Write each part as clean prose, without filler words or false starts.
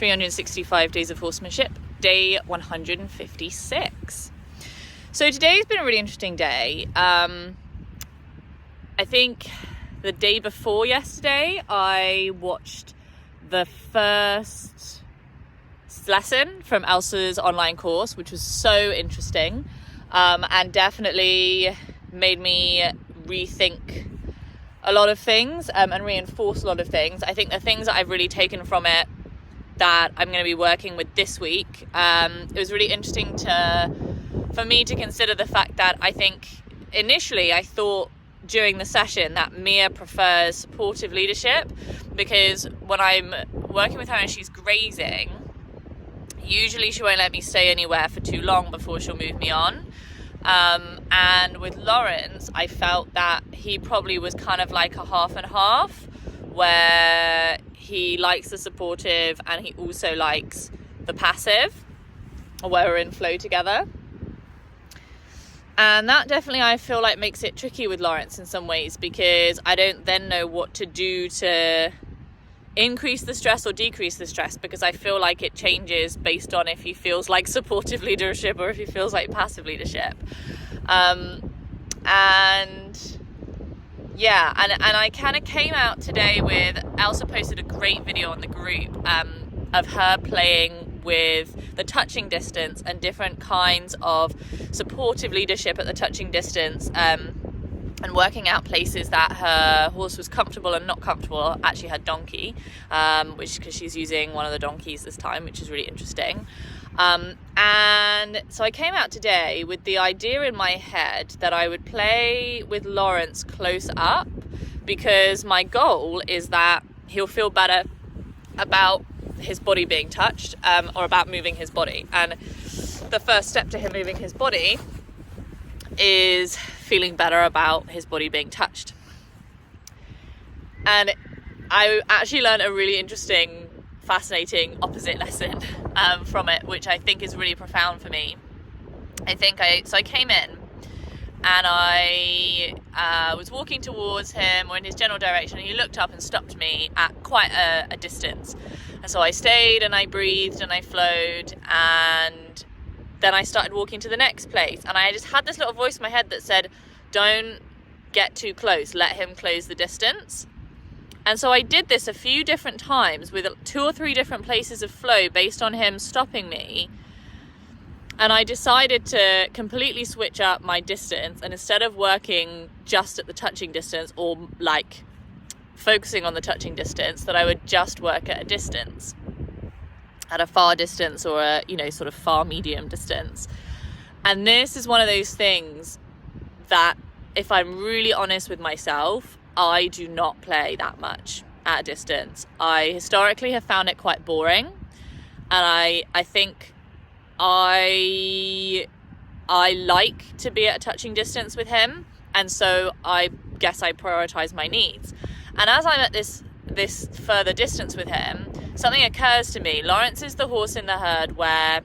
365 Days of Horsemanship, day 156. So today's been a really interesting day. I think the day before yesterday, I watched the first lesson from Elsa's online course, which was so interesting, and definitely made me rethink a lot of things and reinforce a lot of things. I think the things that I've really taken from it that I'm going to be working with this week, it was really interesting for me to consider the fact that I think initially I thought during the session that Mia prefers supportive leadership, because when I'm working with her and she's grazing, usually she won't let me stay anywhere for too long before she'll move me on. And with Lawrence, I felt that he probably was kind of like a half and half, where he likes the supportive and he also likes the passive, where we're in flow together. And that definitely, I feel like, makes it tricky with Lawrence in some ways, because I don't then know what to do to increase the stress or decrease the stress, because I feel like it changes based on if he feels like supportive leadership or if he feels like passive leadership. And I kind of came out today with, Elsa posted a great video on the group of her playing with the touching distance and different kinds of supportive leadership at the touching distance, and working out places that her horse was comfortable and not comfortable, actually her donkey, because she's using one of the donkeys this time, which is really interesting. And so I came out today with the idea in my head that I would play with Lawrence close up, because my goal is that he'll feel better about his body being touched, or about moving his body. And the first step to him moving his body is feeling better about his body being touched. And I actually learned a really interesting, fascinating opposite lesson from it, which I think is really profound for me. I came in and I was walking towards him or in his general direction, and he looked up and stopped me at quite a distance. And so I stayed and I breathed and I flowed, and then I started walking to the next place, and I just had this little voice in my head that said, don't get too close, let him close the distance. And so I did this a few different times with 2 or 3 different places of flow based on him stopping me. And I decided to completely switch up my distance, and instead of working just at the touching distance or like focusing on the touching distance, that I would just work at a distance, at a far distance, or a, sort of far medium distance. And this is one of those things that, if I'm really honest with myself, I do not play that much at a distance. I historically have found it quite boring, and I think I like to be at a touching distance with him, and so I guess I prioritize my needs. And as I'm at this further distance with him, something occurs to me. Lawrence is the horse in the herd where,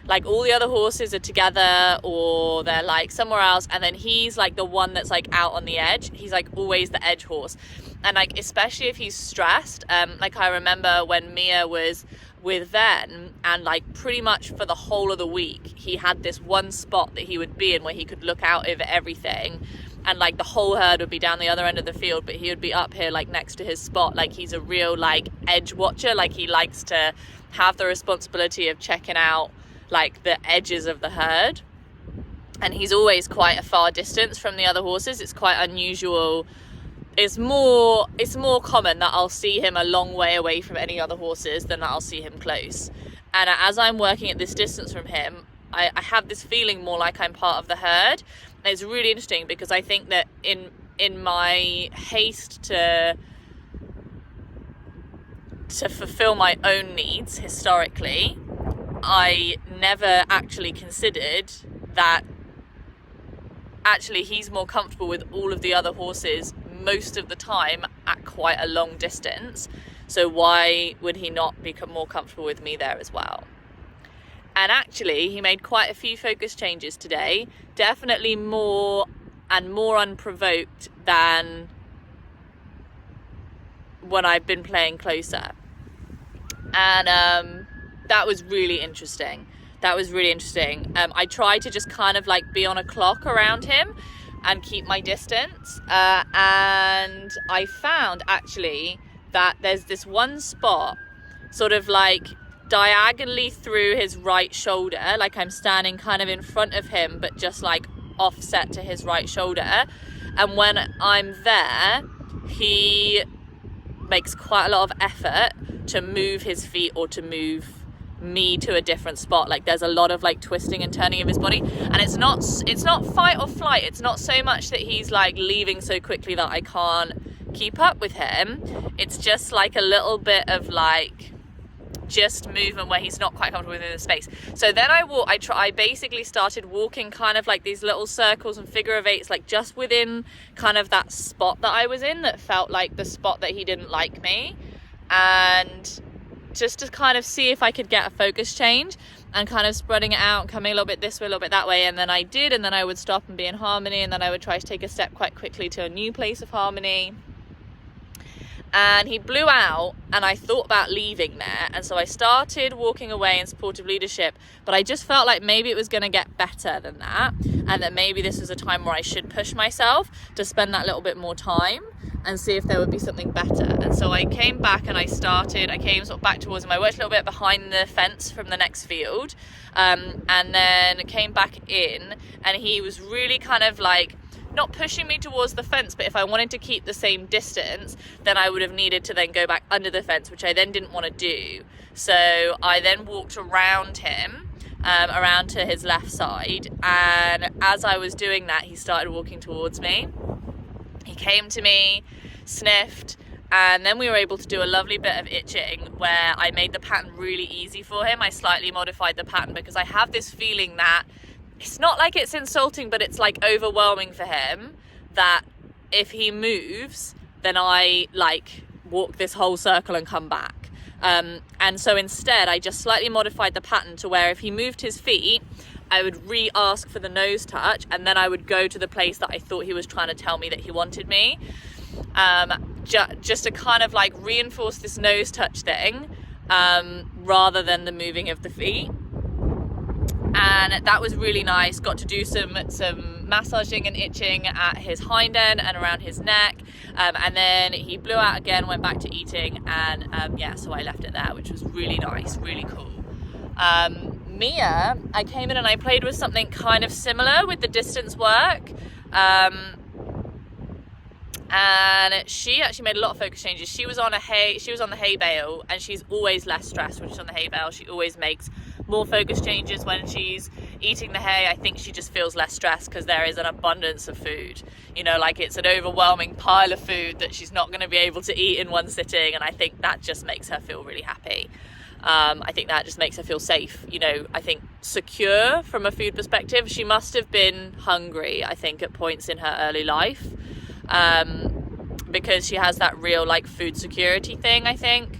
like, all the other horses are together or they're like somewhere else, and then he's like the one that's like out on the edge. He's like always the edge horse. And like, especially if he's stressed, like I remember when Mia was with Ven, and like pretty much for the whole of the week he had this one spot that he would be in where he could look out over everything, and like the whole herd would be down the other end of the field, but he would be up here like next to his spot. Like, he's a real like edge watcher. Like, he likes to have the responsibility of checking out like the edges of the herd, and he's always quite a far distance from the other horses. It's quite unusual. It's more common that I'll see him a long way away from any other horses than that I'll see him close. And as I'm working at this distance from him, I have this feeling more like I'm part of the herd. And it's really interesting, because I think that in my haste to fulfill my own needs historically, I never actually considered that actually he's more comfortable with all of the other horses most of the time at quite a long distance. So why would he not become more comfortable with me there as well? And actually, he made quite a few focus changes today, definitely more unprovoked than when I've been playing closer. And that was really interesting. I tried to just kind of like be on a clock around him and keep my distance, and I found actually that there's this one spot sort of like diagonally through his right shoulder, like I'm standing kind of in front of him but just like offset to his right shoulder, and when I'm there he makes quite a lot of effort to move his feet or to move me to a different spot. Like there's a lot of like twisting and turning of his body, and it's not fight or flight. It's not so much that he's like leaving so quickly that I can't keep up with him. It's just like a little bit of like just movement where he's not quite comfortable within the space. So then I basically started walking kind of like these little circles and figure of eights, like just within kind of that spot that I was in that felt like the spot that he didn't like me, and just to kind of see if I could get a focus change, and kind of spreading it out and coming a little bit this way, a little bit that way, and then I did, and then I would stop and be in harmony, and then I would try to take a step quite quickly to a new place of harmony. And he blew out, and I thought about leaving there, and so I started walking away in supportive leadership, but I just felt like maybe it was going to get better than that, and that maybe this was a time where I should push myself to spend that little bit more time and see if there would be something better. And so I came back and I came sort of back towards him. I worked a little bit behind the fence from the next field, and then came back in, and he was really kind of like not pushing me towards the fence, but if I wanted to keep the same distance, then I would have needed to then go back under the fence, which I then didn't want to do. So I then walked around him, around to his left side, and as I was doing that, he started walking towards me. He came to me, sniffed, and then we were able to do a lovely bit of itching where I made the pattern really easy for him. I slightly modified the pattern because I have this feeling that it's not like it's insulting, but it's like overwhelming for him that if he moves, then I like walk this whole circle and come back. And so instead, I just slightly modified the pattern to where if he moved his feet, I would re-ask for the nose touch, and then I would go to the place that I thought he was trying to tell me that he wanted me. Just to kind of like reinforce this nose touch thing, rather than the moving of the feet. And that was really nice. Got to do some massaging and itching at his hind end and around his neck, and then he blew out again, went back to eating, and so I left it there, which was really nice, really cool. Mia, I came in and I played with something kind of similar with the distance work, and she actually made a lot of focus changes. She was on the hay bale, and she's always less stressed when she's on the hay bale. She always makes more focus changes when she's eating the hay. I think she just feels less stressed because there is an abundance of food, like it's an overwhelming pile of food that she's not going to be able to eat in one sitting, and I think that just makes her feel really happy. I think that just makes her feel safe, I think secure from a food perspective. She must have been hungry, I think, at points in her early life, because she has that real like food security thing, I think.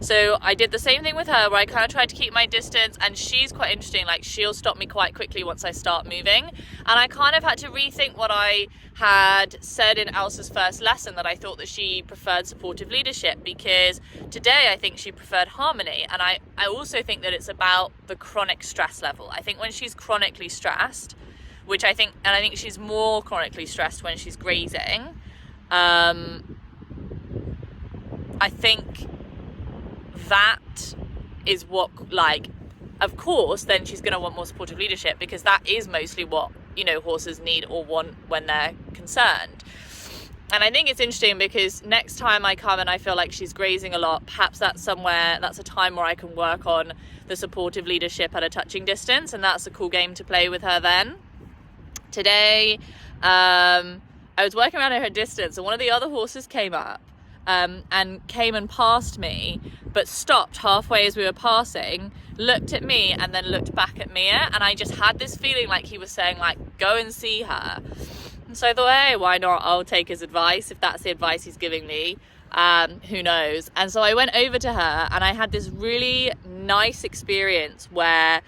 So I did the same thing with her where I kind of tried to keep my distance, and she's quite interesting. Like she'll stop me quite quickly once I start moving, and I kind of had to rethink what I had said in Elsa's first lesson, that I thought that she preferred supportive leadership, because today I think she preferred harmony. And I also think that it's about the chronic stress level. I think when she's chronically stressed, I think she's more chronically stressed when she's grazing, I think that is what, like, of course then she's going to want more supportive leadership, because that is mostly what horses need or want when they're concerned. And I think it's interesting because next time I come and I feel like she's grazing a lot, perhaps that's a time where I can work on the supportive leadership at a touching distance, and that's a cool game to play with her then. Today I was working around at her distance, and one of the other horses came up and came and passed me, but stopped halfway as we were passing, looked at me, and then looked back at Mia, and I just had this feeling like he was saying, like, go and see her. And so I thought, hey, why not? I'll take his advice. If that's the advice he's giving me, who knows? And so I went over to her, and I had this really nice experience where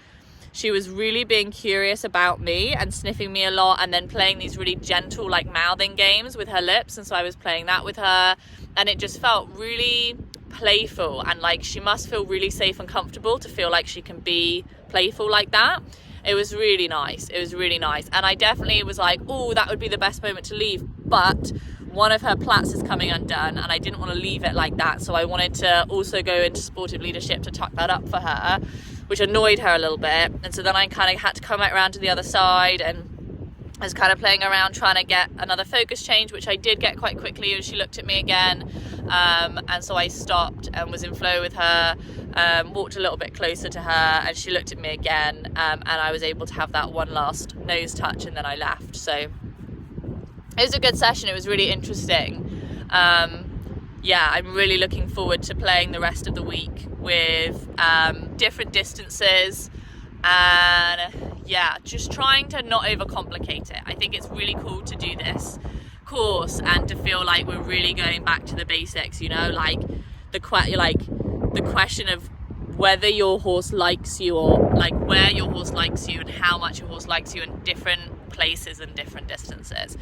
she was really being curious about me and sniffing me a lot, and then playing these really gentle like mouthing games with her lips, and so I was playing that with her, and it just felt really playful, and like she must feel really safe and comfortable to feel like she can be playful like that. It was really nice. It was really nice. And I definitely was like, oh, that would be the best moment to leave. But one of her plaits is coming undone, and I didn't want to leave it like that. So I wanted to also go into sportive leadership to tuck that up for her, which annoyed her a little bit. And so then I kind of had to come back around to the other side, and I was kind of playing around trying to get another focus change, which I did get quite quickly, and she looked at me again. And so I stopped and was in flow with her, walked a little bit closer to her, and she looked at me again, and I was able to have that one last nose touch, and then I left. So it was a good session. It was really interesting. Yeah, I'm really looking forward to playing the rest of the week with different distances, and yeah, just trying to not overcomplicate it. I think it's really cool to do this course and to feel like we're really going back to the basics, you know, like the question of whether your horse likes you, or like where your horse likes you and how much your horse likes you in different places and different distances,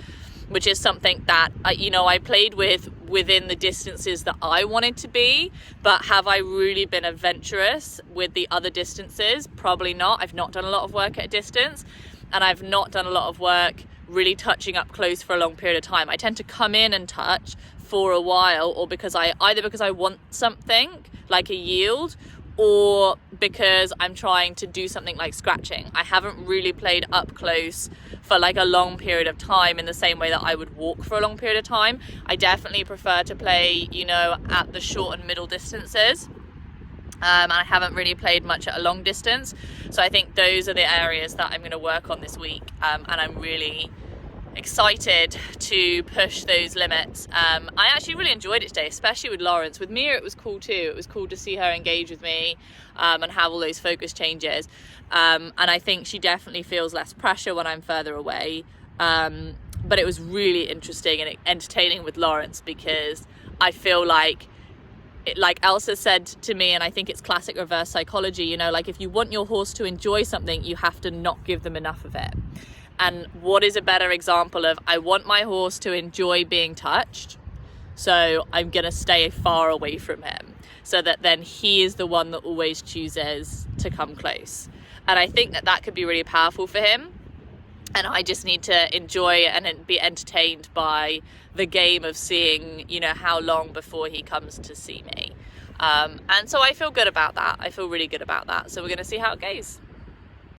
which is something that I played within the distances that I wanted to be, but have I really been adventurous with the other distances? Probably not. I've not done a lot of work at a distance, and I've not done a lot of work really touching up close for a long period of time. I tend to come in and touch for a while, or because I want something like a yield, or because I'm trying to do something like scratching. I haven't really played up close for like a long period of time in the same way that I would walk for a long period of time. I definitely prefer to play, at the short and middle distances. And I haven't really played much at a long distance. So I think those are the areas that I'm going to work on this week. And I'm really excited to push those limits. I actually really enjoyed it today, especially with Lawrence. With Mia, it was cool too. It was cool to see her engage with me and have all those focus changes. And I think she definitely feels less pressure when I'm further away. But it was really interesting and entertaining with Lawrence, because I feel like Elsa said to me, and I think it's classic reverse psychology, like if you want your horse to enjoy something, you have to not give them enough of it. And what is a better example of, I want my horse to enjoy being touched, so I'm going to stay far away from him, so that then he is the one that always chooses to come close. And I think that could be really powerful for him. And I just need to enjoy and be entertained by the game of seeing, how long before he comes to see me. And so I feel good about that. I feel really good about that. So we're going to see how it goes.